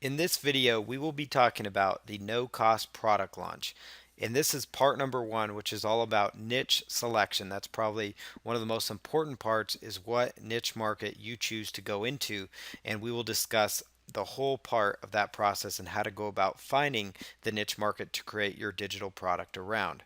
In this video, we will be talking about the no-cost product launch. And this is part number one, which is all about niche selection. That's probably one of the most important parts is what niche market you choose to go into. And we will discuss the whole part of that process and how to go about finding the niche market to create your digital product around.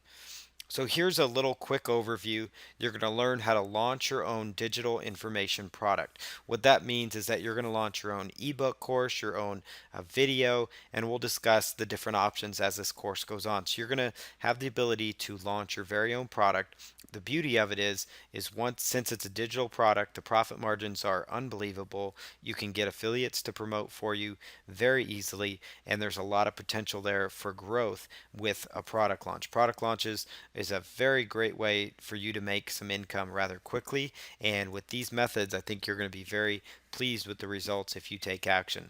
So here's a little quick overview. You're going to learn how to launch your own digital information product. What that means is that you're going to launch your own ebook course, your own video, and we'll discuss the different options as this course goes on. So you're going to have the ability to launch your very own product. The beauty of it is once since it's a digital product, the profit margins are unbelievable. You can get affiliates to promote for you very easily, and there's a lot of potential there for growth with a product launch. Product launches is a very great way for you to make some income rather quickly. And with these methods, I think you're going to be very pleased with the results if you take action.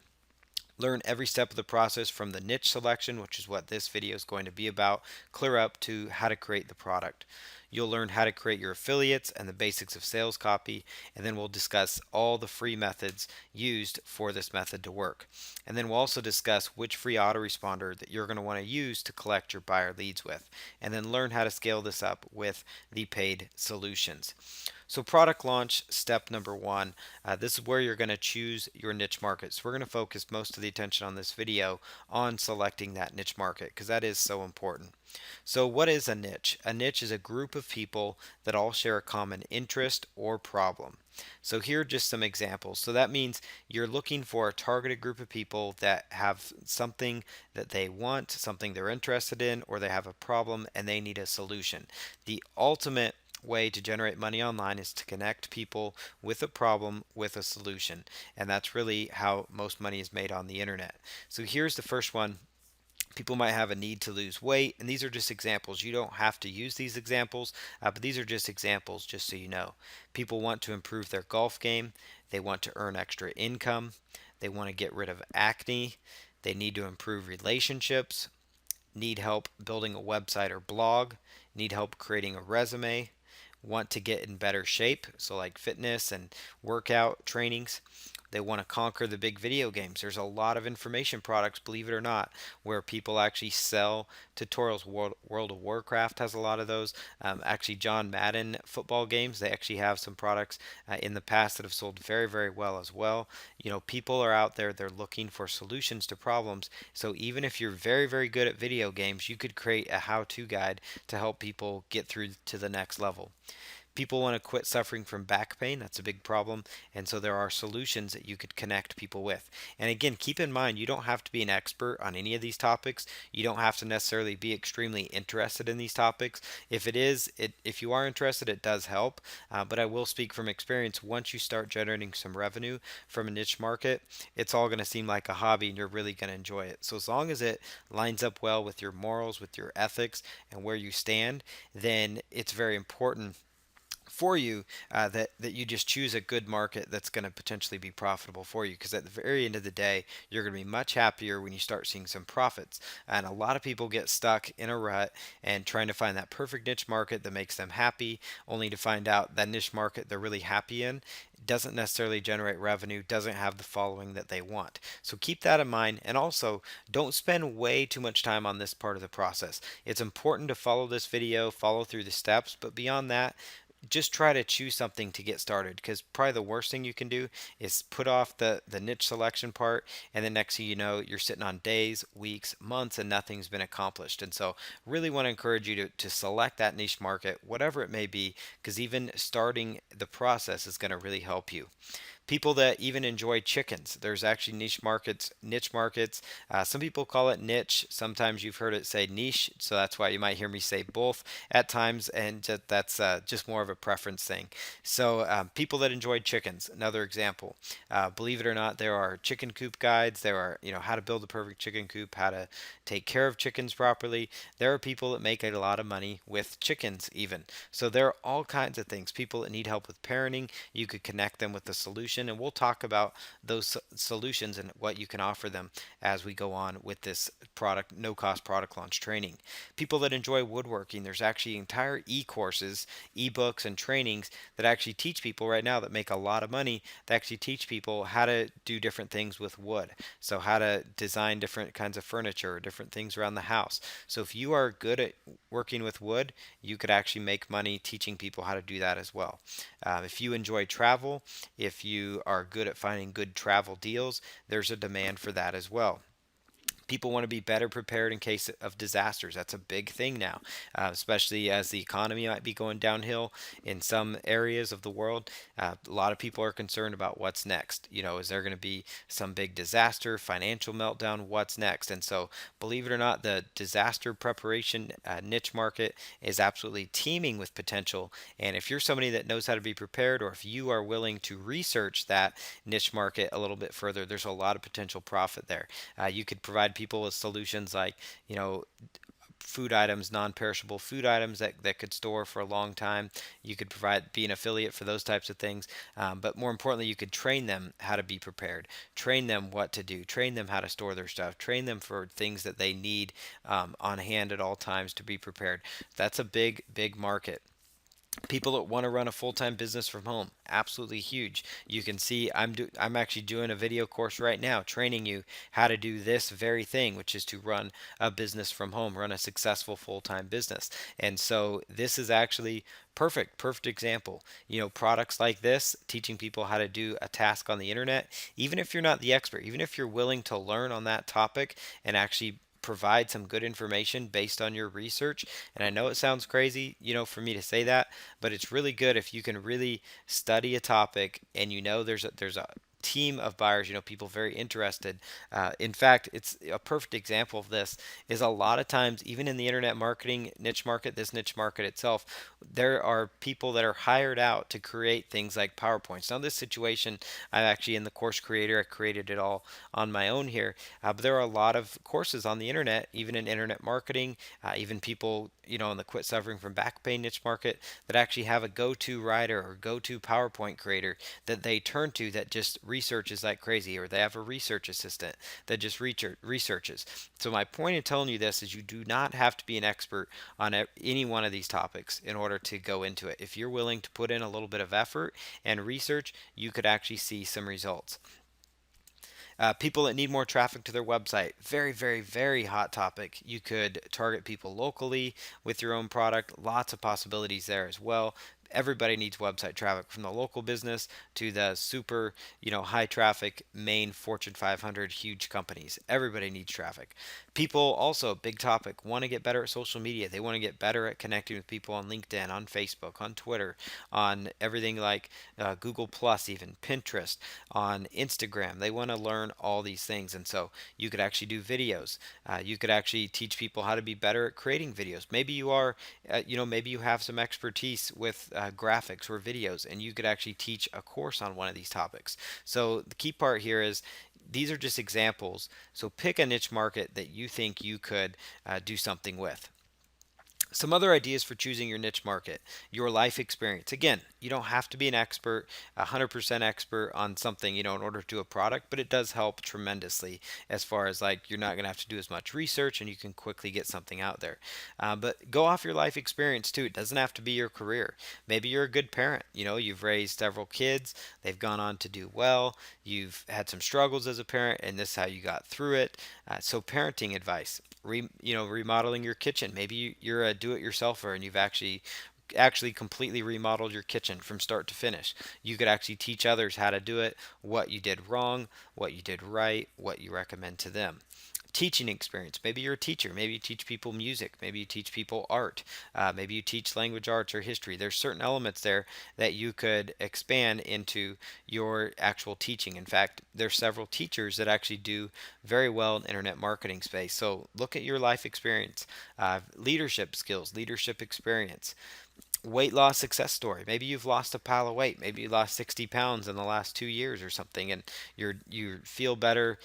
Learn every step of the process from the niche selection, which is what this video is going to be about, clear up to how to create the product. You'll learn how to create your affiliates and the basics of sales copy, and then we'll discuss all the free methods used for this method to work. And then we'll also discuss which free autoresponder that you're going to want to use to collect your buyer leads with, and then learn how to scale this up with the paid solutions. So product launch step number one, this is where you're going to choose your niche market. So we're going to focus most of the attention on this video on selecting that niche market because that is so important. So what is a niche? A niche is a group of people that all share a common interest or problem. So here are just some examples. So that means you're looking for a targeted group of people that have something that they want, something they're interested in, or they have a problem and they need a solution. The ultimate way to generate money online is to connect people with a problem with a solution, and that's really how most money is made on the internet. So here's the first one. People might have a need to lose weight, and these are just examples. You don't have to use these examples, but these are just examples just so you know. People want to improve their golf game, they want to earn extra income, they want to get rid of acne, they need to improve relationships, need help building a website or blog, need help creating a resume, want to get in better shape, so like fitness and workout trainings. They want to conquer the big video games. There's a lot of information products, believe it or not, where people actually sell tutorials. World of Warcraft has a lot of those. Actually, John Madden football games, they actually have some products in the past that have sold very, very well as well. You know, people are out there, they're looking for solutions to problems. So even if you're very, very good at video games, you could create a how-to guide to help people get through to the next level. People want to quit suffering from back pain. That's a big problem. And so there are solutions that you could connect people with. And again, keep in mind, you don't have to be an expert on any of these topics. You don't have to necessarily be extremely interested in these topics. If you are interested, it does help. But I will speak from experience. Once you start generating some revenue from a niche market, it's all going to seem like a hobby and you're really going to enjoy it. So as long as it lines up well with your morals, with your ethics, and where you stand, then it's very important for you that you just choose a good market that's going to potentially be profitable for you, because at the very end of the day you're going to be much happier when you start seeing some profits. And a lot of people get stuck in a rut and trying to find that perfect niche market that makes them happy, only to find out that niche market they're really happy in doesn't necessarily generate revenue, doesn't have the following that they want. So keep that in mind, and also don't spend way too much time on this part of the process. It's important to follow this video, follow through the steps, but beyond that, just try to choose something to get started, because probably the worst thing you can do is put off the niche selection part, and the next thing you know, you're sitting on days, weeks, months, and nothing's been accomplished. And so really want to encourage you to select that niche market, whatever it may be, because even starting the process is going to really help you. People that even enjoy chickens. There's actually niche markets, niche markets. Some people call it niche. Sometimes you've heard it say niche, so that's why you might hear me say both at times, and that's just more of a preference thing. So people that enjoy chickens, another example. Believe it or not, there are chicken coop guides. There are, how to build a perfect chicken coop, how to take care of chickens properly. There are people that make a lot of money with chickens even. So there are all kinds of things. People that need help with parenting, you could connect them with the solution solution, and we'll talk about those solutions and what you can offer them as we go on with this product no cost product launch training. People that enjoy woodworking, there's actually entire e-courses, ebooks, and trainings that actually teach people right now that make a lot of money, that actually teach people how to do different things with wood. So how to design different kinds of furniture or different things around the house. So if you are good at working with wood, you could actually make money teaching people how to do that as well. If you enjoy travel, if you are good at finding good travel deals, there's a demand for that as well. People want to be better prepared in case of disasters. That's a big thing now, especially as the economy might be going downhill in some areas of the world. A lot of people are concerned about what's next. Is there going to be some big disaster, financial meltdown? What's next? And so, believe it or not, the disaster preparation niche market is absolutely teeming with potential. And if you're somebody that knows how to be prepared, or if you are willing to research that niche market a little bit further, there's a lot of potential profit there. You could provide people with solutions like, you know, food items, non-perishable food items that could store for a long time. You could be an affiliate for those types of things. But more importantly, you could train them how to be prepared, train them what to do, train them how to store their stuff, train them for things that they need on hand at all times to be prepared. That's a big, big market. People that want to run a full-time business from home, absolutely huge. You can see I'm actually doing a video course right now training you how to do this very thing, which is to run a business from home, run a successful full-time business. And so this is actually perfect example. Products like this, teaching people how to do a task on the internet, even if you're not the expert, even if you're willing to learn on that topic and actually provide some good information based on your research. And I know it sounds crazy, for me to say that, but it's really good if you can really study a topic and there's a team of buyers, people very interested. In fact, it's a perfect example of this is a lot of times, even in the internet marketing niche market, this niche market itself, there are people that are hired out to create things like PowerPoints. Now, this situation, I'm actually in the course creator. I created it all on my own here. But there are a lot of courses on the internet, even in internet marketing, even people, in the quit suffering from back pain niche market that actually have a go-to writer or go-to PowerPoint creator that they turn to that just researches like crazy, or they have a research assistant that just researches. So my point in telling you this is you do not have to be an expert on any one of these topics in order to go into it. If you're willing to put in a little bit of effort and research, you could actually see some results. People that need more traffic to their website, very, very, very hot topic. You could target people locally with your own product. Lots of possibilities there as well. Everybody needs website traffic, from the local business to the super, high traffic main Fortune 500 huge companies. Everybody needs traffic. People also, big topic, want to get better at social media. They want to get better at connecting with people on LinkedIn, on Facebook, on Twitter, on everything like Google Plus, even Pinterest, on Instagram. They want to learn all these things. And so you could actually do videos. You could actually teach people how to be better at creating videos. Maybe you are, maybe you have some expertise with graphics or videos, and you could actually teach a course on one of these topics. So the key part here is these are just examples. So pick a niche market that you think you could do something with. Some other ideas for choosing your niche market: your life experience. Again, you don't have to be an expert, 100% expert on something, in order to do a product, but it does help tremendously as far as like you're not going to have to do as much research and you can quickly get something out there. But go off your life experience too. It doesn't have to be your career. Maybe you're a good parent. You've raised several kids, they've gone on to do well. You've had some struggles as a parent, and this is how you got through it. So, parenting advice. Remodeling your kitchen. Maybe you're a do-it-yourselfer and you've actually completely remodeled your kitchen from start to finish. You could actually teach others how to do it, what you did wrong, what you did right, what you recommend to them. Teaching experience. Maybe you're a teacher. Maybe you teach people music. Maybe you teach people art. Maybe you teach language arts or history. There's certain elements there that you could expand into your actual teaching. In fact, there's several teachers that actually do very well in internet marketing space. So look at your life experience, leadership skills, leadership experience. Weight loss success story. Maybe you've lost a pile of weight. Maybe you lost 60 pounds in the last 2 years or something, and you feel better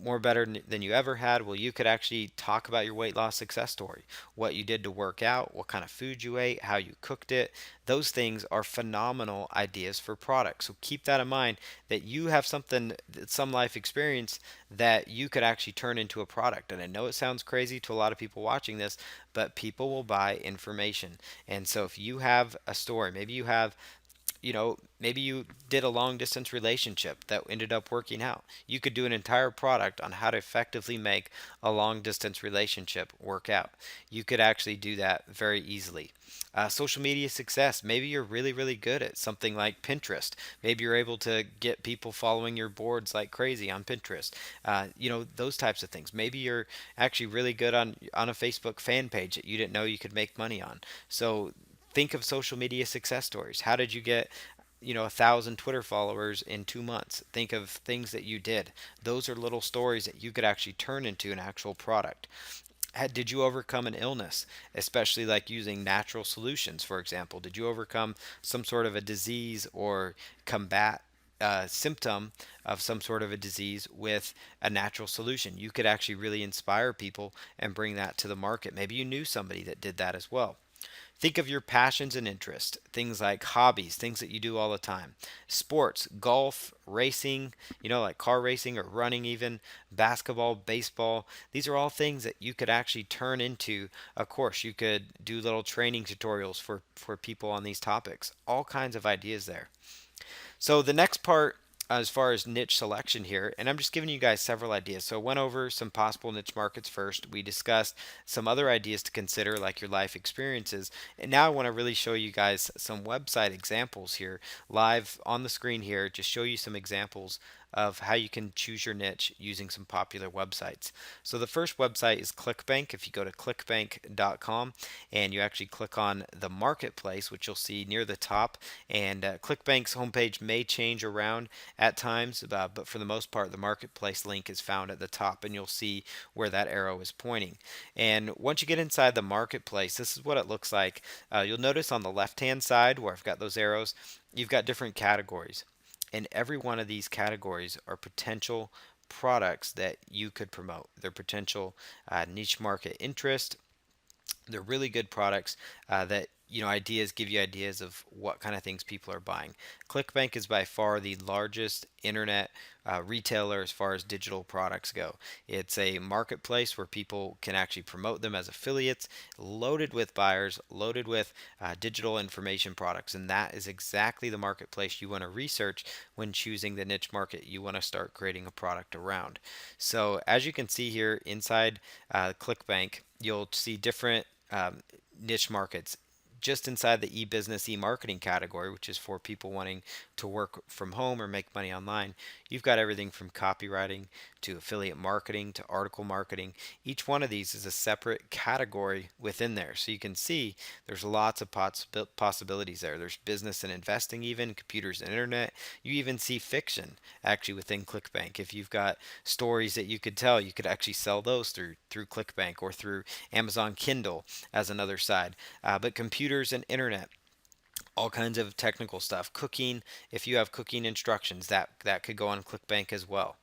more better than you ever had. Well, you could actually talk about your weight loss success story, what you did to work out, what kind of food you ate, how you cooked it. Those things are phenomenal ideas for products. So keep that in mind, that you have something, some life experience that you could actually turn into a product. And I know it sounds crazy to a lot of people watching this, but people will buy information. And so if you have a story, maybe you have, maybe you did a long distance relationship that ended up working out. You could do an entire product on how to effectively make a long distance relationship work out. You could actually do that very easily. Social media success. Maybe you're really, really good at something like Pinterest. Maybe you're able to get people following your boards like crazy on Pinterest. Those types of things. Maybe you're actually really good on a Facebook fan page that you didn't know you could make money on. So think of social media success stories. How did you get 1,000 Twitter followers in 2 months? Think of things that you did. Those are little stories that you could actually turn into an actual product. Did you overcome an illness, especially like using natural solutions, for example? Did you overcome some sort of a disease or combat a symptom of some sort of a disease with a natural solution? You could actually really inspire people and bring that to the market. Maybe you knew somebody that did that as well. Think of your passions and interests, things like hobbies, things that you do all the time. Sports, golf, racing, like car racing or running even, basketball, baseball. These are all things that you could actually turn into a course. You could do little training tutorials for people on these topics. All kinds of ideas there. So the next part, as far as niche selection here, and I'm just giving you guys several ideas. So I went over some possible niche markets first. We discussed some other ideas to consider, like your life experiences. And now I want to really show you guys some website examples here, live on the screen here, just show you some examples of how you can choose your niche using some popular websites. So the first website is ClickBank. If you go to clickbank.com and you actually click on the marketplace, which you'll see near the top, and ClickBank's homepage may change around at times, but for the most part, the marketplace link is found at the top, and you'll see where that arrow is pointing. And once you get inside the marketplace, this is what it looks like. You'll notice on the left-hand side where I've got those arrows, you've got different categories. And every one of these categories are potential products that you could promote. They're potential niche market interest. They're really good products that ideas give you ideas of what kind of things people are buying. ClickBank is by far the largest internet retailer as far as digital products go. It's a marketplace where people can actually promote them as affiliates, loaded with buyers, loaded with digital information products, and that is exactly the marketplace you want to research when choosing the niche market you want to start creating a product around. So as you can see here inside ClickBank, you'll see different niche markets just inside the e-business, e-marketing category, which is for people wanting to work from home or make money online. You've got everything from copywriting to affiliate marketing to article marketing. Each one of these is a separate category within there. So you can see there's lots of possibilities there. There's business and investing, even computers and internet. You even see fiction actually within ClickBank. If you've got stories that you could tell, you could actually sell those through ClickBank or through Amazon Kindle as another side. But computers and internet, all kinds of technical stuff. Cooking, if you have cooking instructions, that could go on ClickBank as well.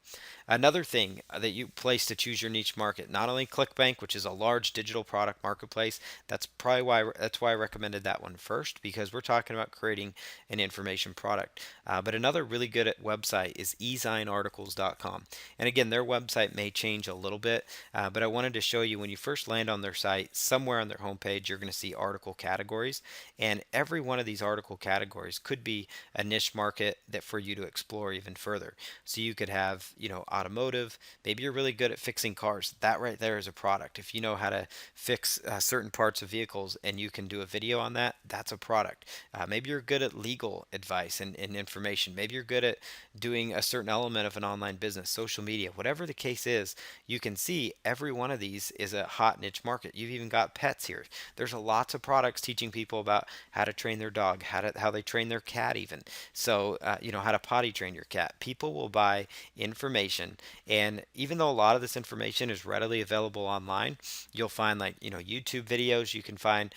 Another thing that you place to choose your niche market, not only ClickBank, which is a large digital product marketplace, that's why I recommended that one first, because we're talking about creating an information product. But another really good website is ezinearticles.com. And again, their website may change a little bit, but I wanted to show you when you first land on their site, somewhere on their homepage, you're going to see article categories, and every one of these article categories could be a niche market that for you to explore even further. So you could have, automotive. Maybe you're really good at fixing cars. That right there is a product. If you know how to fix certain parts of vehicles and you can do a video on that, that's a product. Maybe you're good at legal advice and information. Maybe you're good at doing a certain element of an online business, social media, whatever the case is. You can see every one of these is a hot niche market. You've even got pets here. There's lots of products teaching people about how to train their dog, how they train their cat even. So how to potty train your cat. People will buy information, and even though a lot of this information is readily available online, you'll find YouTube videos. You can find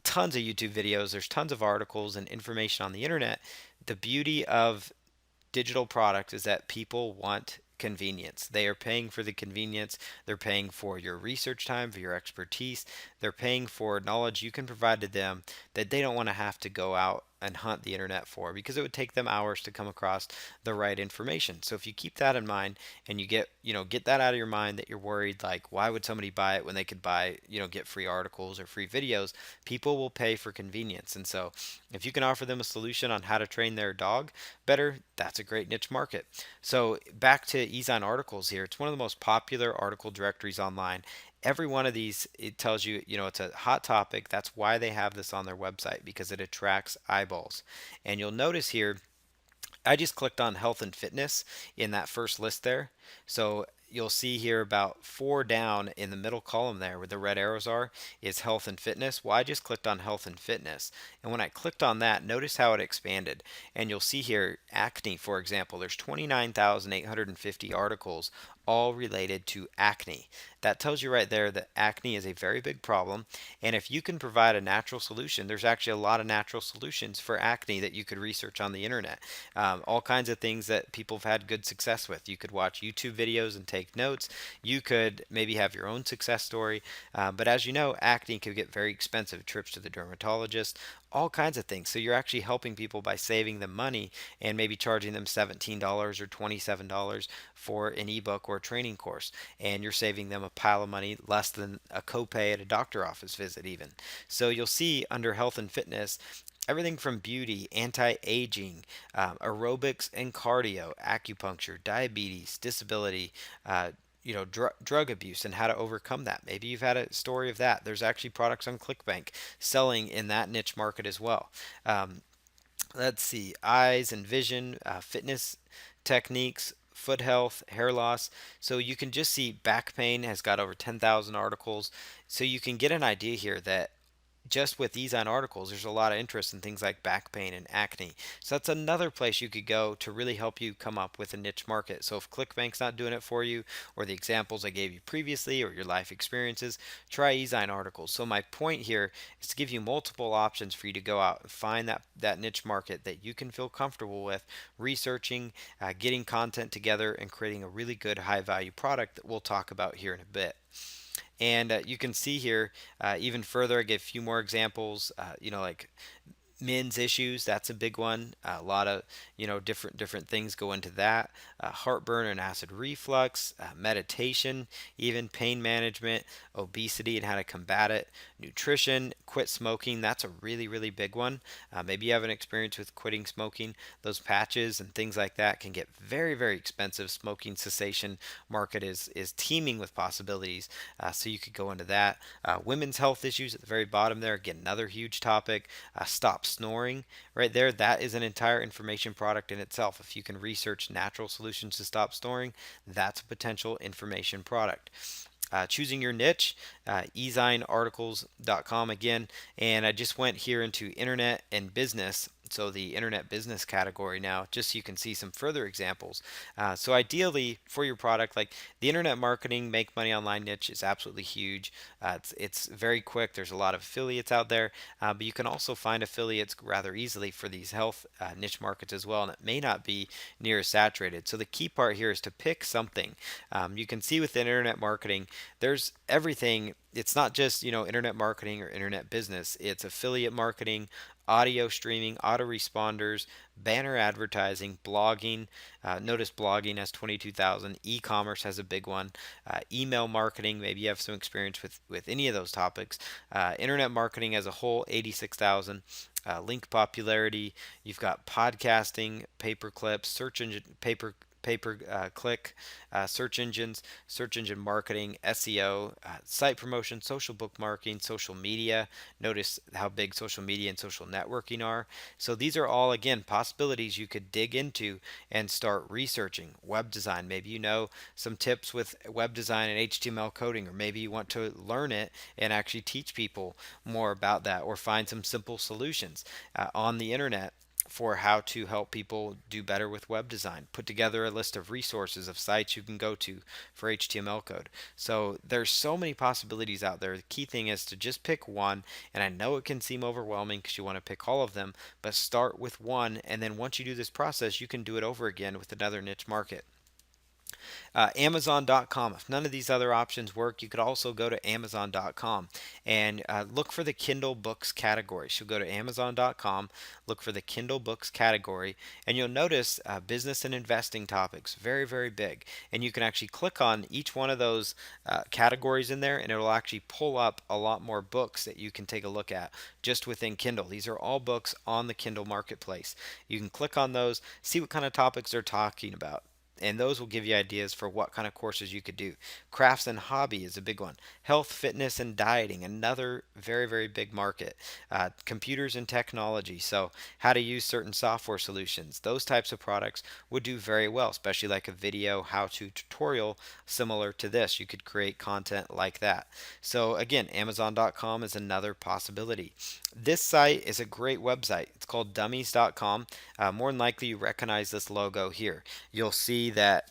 tons of YouTube videos. There's tons of articles and information on the internet. The beauty of digital products is that people want convenience. They are paying for the convenience. They're paying for your research time, for your expertise. They're paying for knowledge you can provide to them that they don't want to have to go out and hunt the internet for, because it would take them hours to come across the right information. So if you keep that in mind and you get that out of your mind, that you're worried like, why would somebody buy it when they could buy, get free articles or free videos? People will pay for convenience. And so if you can offer them a solution on how to train their dog better, that's a great niche market. So back to Ezine Articles here. It's one of the most popular article directories online. Every one of these, it tells you, it's a hot topic. That's why they have this on their website, because it attracts eyeballs. And you'll notice here, I just clicked on health and fitness in that first list there. So you'll see here about 4 down in the middle column there where the red arrows are is health and fitness. Well, I just clicked on health and fitness. And when I clicked on that, notice how it expanded. And you'll see here acne, for example, there's 29,850 articles all related to acne. That tells you right there that acne is a very big problem. And if you can provide a natural solution, there's actually a lot of natural solutions for acne that you could research on the internet. All kinds of things that people have had good success with. You could watch YouTube videos and take notes. You could maybe have your own success story. But as you know, acne can get very expensive. Trips to the dermatologist, all kinds of things. So you're actually helping people by saving them money and maybe charging them $17 or $27 for an ebook or a training course. And you're saving them a pile of money, less than a copay at a doctor office visit even. So you'll see under health and fitness, everything from beauty, anti-aging, aerobics and cardio, acupuncture, diabetes, disability, drug abuse and how to overcome that. Maybe you've had a story of that. There's actually products on ClickBank selling in that niche market as well. Um, let's see, eyes and vision, fitness techniques, foot health, hair loss. So you can just see back pain has got over 10,000 articles. So you can get an idea here that just with these on articles, there's a lot of interest in things like back pain and acne. So that's another place you could go to really help you come up with a niche market. So if ClickBank's not doing it for you, or the examples I gave you previously, or your life experiences, try Ezine Articles. So my point here is to give you multiple options for you to go out and find that niche market that you can feel comfortable with researching, getting content together, and creating a really good high value product that we'll talk about here in a bit. And you can see here even further, I give a few more examples, like men's issues, that's a big one. A lot of different things go into that. Heartburn and acid reflux, meditation, even pain management, obesity and how to combat it, nutrition, quit smoking, that's a really big one. Maybe you have an experience with quitting smoking. Those patches and things like that can get very expensive. Smoking cessation market is teeming with possibilities, so you could go into that. Women's health issues at the very bottom there, again, another huge topic. Stop snoring right there, that is an entire information product in itself. If you can research natural solutions to stop snoring, that's a potential information product. Choosing your niche, ezinearticles.com again. And I just went here into internet and business, so the internet business category now, just so you can see some further examples. So ideally for your product, like the internet marketing, make money online niche is absolutely huge. It's very quick. There's a lot of affiliates out there, but you can also find affiliates rather easily for these health niche markets as well, and it may not be near as saturated. So the key part here is to pick something. You can see with internet marketing, there's everything. It's not just internet marketing or internet business. It's affiliate marketing, audio streaming, autoresponders, banner advertising, blogging. Notice blogging has 22,000. E-commerce has a big one. Email marketing, maybe you have some experience with any of those topics. Internet marketing as a whole, 86,000. Link popularity, you've got podcasting, pay per clip, search engine click, search engines, search engine marketing, SEO, site promotion, social bookmarking, social media. Notice how big social media and social networking are. So these are all, again, possibilities you could dig into and start researching. Web design, maybe you know some tips with web design and HTML coding, or maybe you want to learn it and actually teach people more about that, or find some simple solutions on the internet for how to help people do better with web design. Put together a list of resources of sites you can go to for HTML code. So there's so many possibilities out there. The key thing is to just pick one, and I know it can seem overwhelming because you want to pick all of them, but start with one, and then once you do this process, you can do it over again with another niche market. Amazon.com. If none of these other options work, you could also go to Amazon.com and look for the Kindle books category. So go to Amazon.com, look for the Kindle books category, and you'll notice business and investing topics, very, very big. And you can actually click on each one of those categories in there, and it'll actually pull up a lot more books that you can take a look at just within Kindle. These are all books on the Kindle marketplace. You can click on those, see what kind of topics they're talking about, and those will give you ideas for what kind of courses you could do. Crafts and hobby is a big one. Health, fitness, and dieting, another very, very big market. Computers and technology, so how to use certain software solutions. Those types of products would do very well, especially like a video how-to tutorial similar to this. You could create content like that. So again, Amazon.com is another possibility. This site is a great website. It's called dummies.com. More than likely, you recognize this logo here. You'll see that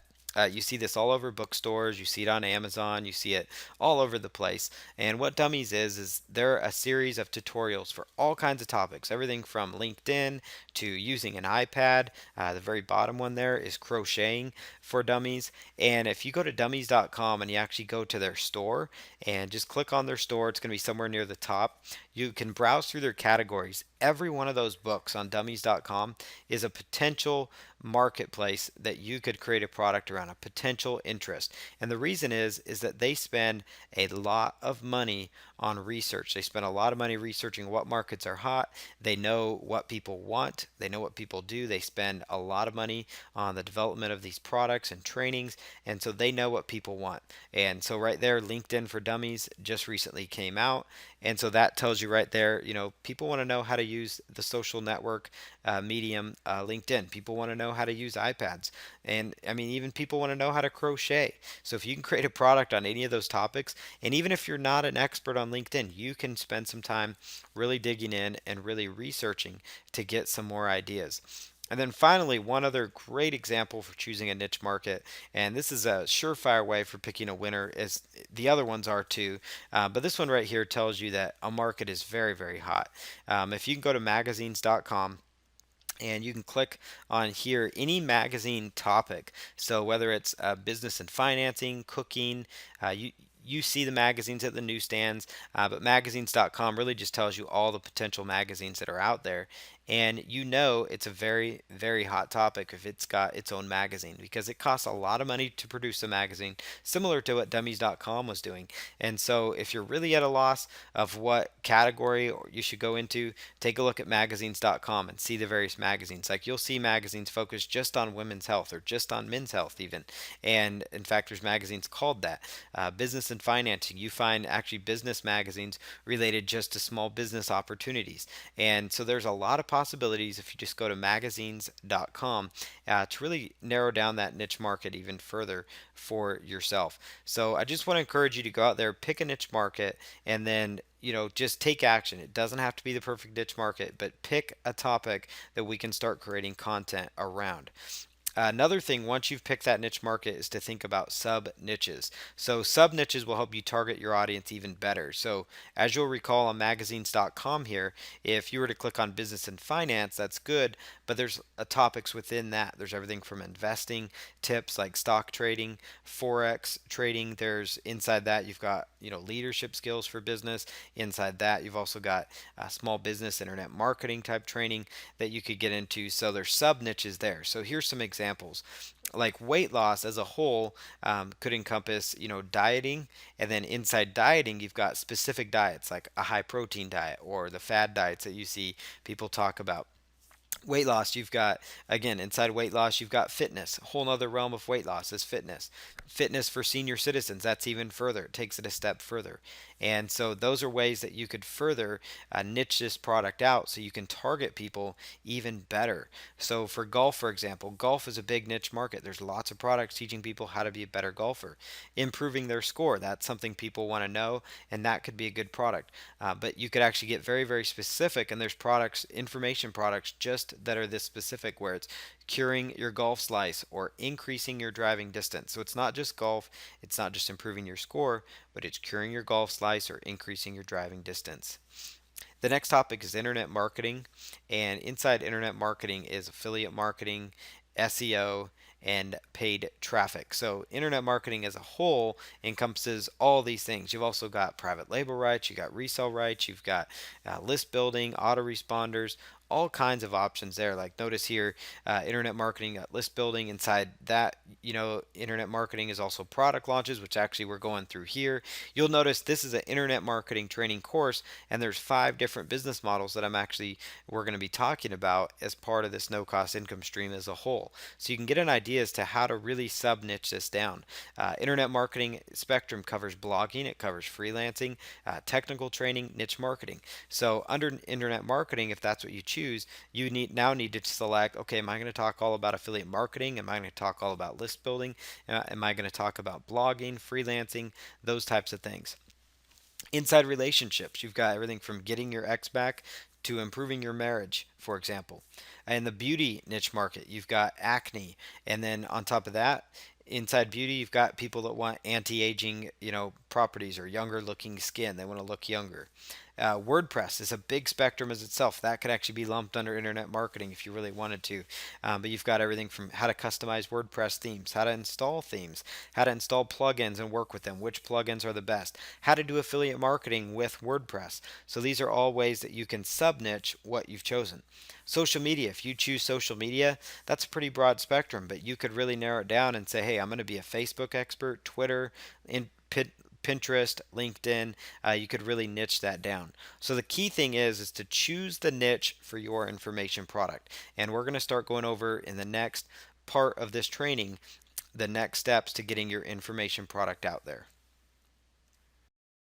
you see this all over bookstores, you see it on Amazon, you see it all over the place. And what Dummies is they're a series of tutorials for all kinds of topics, everything from LinkedIn to using an iPad. The very bottom one there is crocheting for dummies. And if you go to dummies.com and you actually go to their store and just click on their store, it's going to be somewhere near the top. You can browse through their categories. Every one of those books on dummies.com is a potential marketplace that you could create a product around, a potential interest. And the reason is that they spend a lot of money on research. They spend a lot of money researching what markets are hot. They know what people want. They know what people do. They spend a lot of money on the development of these products and trainings, and so they know what people want. And so right there, LinkedIn for Dummies just recently came out. And so that tells you right there, people want to know how to use the social network medium, LinkedIn. People want to know how to use iPads. And I mean, even people want to know how to crochet. So if you can create a product on any of those topics, and even if you're not an expert on LinkedIn, you can spend some time really digging in and really researching to get some more ideas. And then finally, one other great example for choosing a niche market, and this is a surefire way for picking a winner, as the other ones are too. But this one right here tells you that a market is very, very hot. If you can go to magazines.com, and you can click on here any magazine topic. So whether it's business and financing, cooking, you see the magazines at the newsstands, but magazines.com really just tells you all the potential magazines that are out there. And it's a very, very hot topic if it's got its own magazine, because it costs a lot of money to produce a magazine, similar to what dummies.com was doing. And so if you're really at a loss of what category you should go into, take a look at magazines.com and see the various magazines. Like you'll see magazines focused just on women's health or just on men's health even. And in fact, there's magazines called that. Business and financing, you find actually business magazines related just to small business opportunities. And so there's a lot of possibilities if you just go to magazines.com to really narrow down that niche market even further for yourself. So I just want to encourage you to go out there, pick a niche market, and then just take action. It doesn't have to be the perfect niche market, but pick a topic that we can start creating content around. Another thing, once you've picked that niche market, is to think about sub niches. So, sub niches will help you target your audience even better. So, as you'll recall on magazines.com here, if you were to click on business and finance, that's good, but there's topics within that. There's everything from investing tips like stock trading, forex trading. There's inside that, you've got leadership skills for business. Inside that, you've also got small business internet marketing type training that you could get into. So, there's sub niches there. So, here's some examples. Like weight loss as a whole could encompass dieting, and then inside dieting you've got specific diets like a high protein diet or the fad diets that you see people talk about. Weight loss, you've got, again, inside weight loss you've got fitness. A whole nother realm of weight loss is fitness for senior citizens. That's even further, it takes it a step further. And so those are ways that you could further niche this product out so you can target people even better. So for golf, for example, golf is a big niche market. There's lots of products teaching people how to be a better golfer. Improving their score, that's something people want to know, and that could be a good product. But you could actually get very, very specific, and there's products, information products just that are this specific, where it's curing your golf slice or increasing your driving distance. So it's not just golf, it's not just improving your score, but it's curing your golf slice or increasing your driving distance. The next topic is internet marketing, and inside internet marketing is affiliate marketing, SEO, and paid traffic. So internet marketing as a whole encompasses all these things. You've also got private label rights, you've got resale rights, you've got list building, autoresponders, all kinds of options there. Like notice here, internet marketing, list building. Inside that, internet marketing is also product launches, which actually we're going through here. You'll notice this is an internet marketing training course, and there's 5 different business models that we're going to be talking about as part of this no cost income stream as a whole. So you can get an idea as to how to really sub niche this down. Internet marketing spectrum covers blogging, it covers freelancing, technical training, niche marketing. So under internet marketing, if that's what you choose, you need to select, okay, am I going to talk all about affiliate marketing? Am I going to talk all about list building? Am I going to talk about blogging, freelancing, those types of things? Inside relationships, you've got everything from getting your ex back to improving your marriage, for example. In the beauty niche market, you've got acne, and then on top of that, inside beauty, you've got people that want anti-aging, properties or younger looking skin. They want to look younger. WordPress is a big spectrum as itself. That could actually be lumped under internet marketing if you really wanted to. But you've got everything from how to customize WordPress themes, how to install themes, how to install plugins and work with them, which plugins are the best, how to do affiliate marketing with WordPress. So these are all ways that you can sub niche what you've chosen. Social media, if you choose social media, that's a pretty broad spectrum, but you could really narrow it down and say, hey, I'm going to be a Facebook expert, Twitter, in Pinterest, LinkedIn. You could really niche that down. So the key thing is to choose the niche for your information product. And we're going to start going over in the next part of this training the next steps to getting your information product out there.